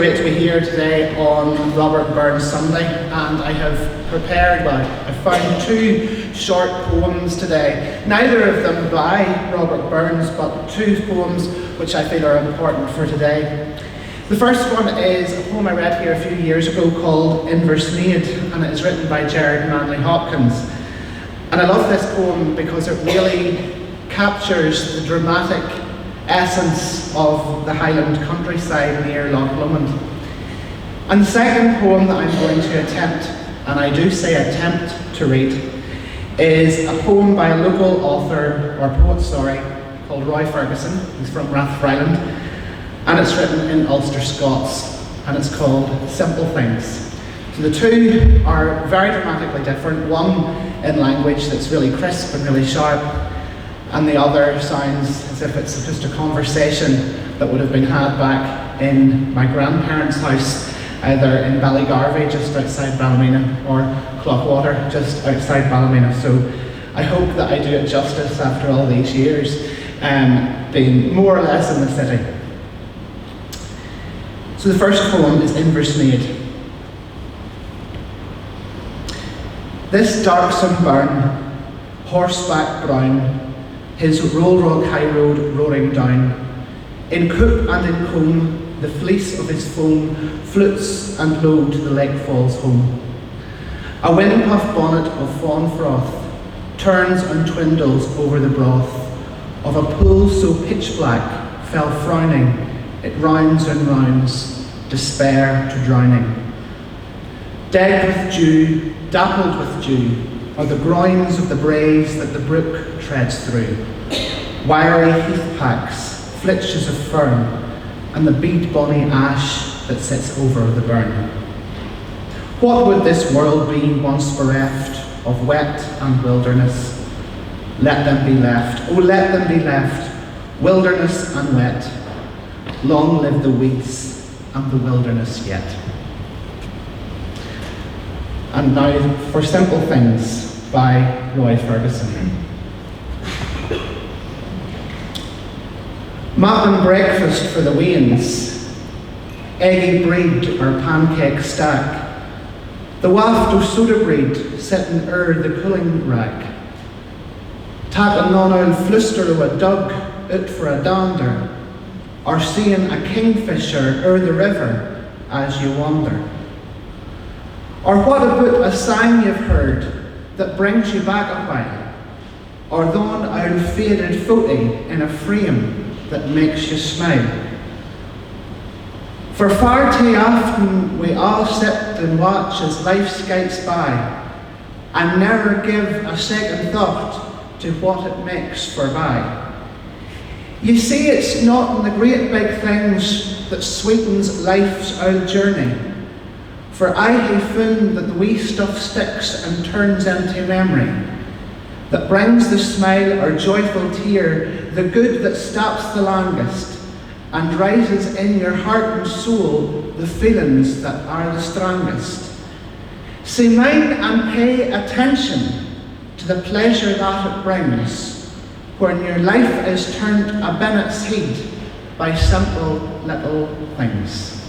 Great to be here today on Robert Burns Sunday, and I have I found two short poems today, neither of them by Robert Burns, but two poems which I feel are important for today. The first one is a poem I read here a few years ago called Inversnaid, and it is written by Gerard Manley Hopkins. And I love this poem because it really captures the dramatic essence of the Highland countryside near Loch Lomond. And the second poem that I'm going to attempt, and I do say attempt to read, is a poem by a local author, or poet, called Roy Ferguson. He's from Rathfriland, and it's written in Ulster Scots, and it's called Simple Things. So the two are very dramatically different, one in language that's really crisp and really sharp, and the other sounds as if it's just a conversation that would have been had back in my grandparents' house, either in Ballygarvey, just outside Ballymena, or Clockwater, just outside Ballymena. So I hope that I do it justice after all these years, being more or less in the city. So the first poem is Inversnaid. This darksome burn, horseback brown, his roll-rock high road roaring down. In coop and in comb, the fleece of his foam flutes and low to the lake falls home. A wind-puffed bonnet of fawn froth turns and twindles over the broth of a pool so pitch-black fell frowning, it rounds and rounds, despair to drowning. Dead with dew, dappled with dew, are the groins of the braes that the brook treads through, wiry heath packs, flitches of fern, and the bead bonny ash that sits over the burn. What would this world be once bereft of wet and wilderness? Let them be left, oh let them be left, wilderness and wet. Long live the weeds and the wilderness yet. And now for Simple Things by Roy Ferguson. Mapping breakfast for the weans, eggy breed or pancake stack, the waft of soda breed sitting the cooling rack, tapping on old fluster of a dug out for a dander, or seeing a kingfisher the river as you wander. Or what about a sign you've heard that brings you back a while, or thon old faded photo in a frame that makes you smile? For far too often we all sit and watch as life skates by, and never give a second thought to what it makes for by. You see, it's not in the great big things that sweetens life's old journey, for I have found that the wee stuff sticks and turns into memory, that brings the smile or joyful tear, the good that stops the longest, and rises in your heart and soul the feelings that are the strongest. See mine and pay attention to the pleasure that it brings, when your life is turned a bennet's heed by simple little things.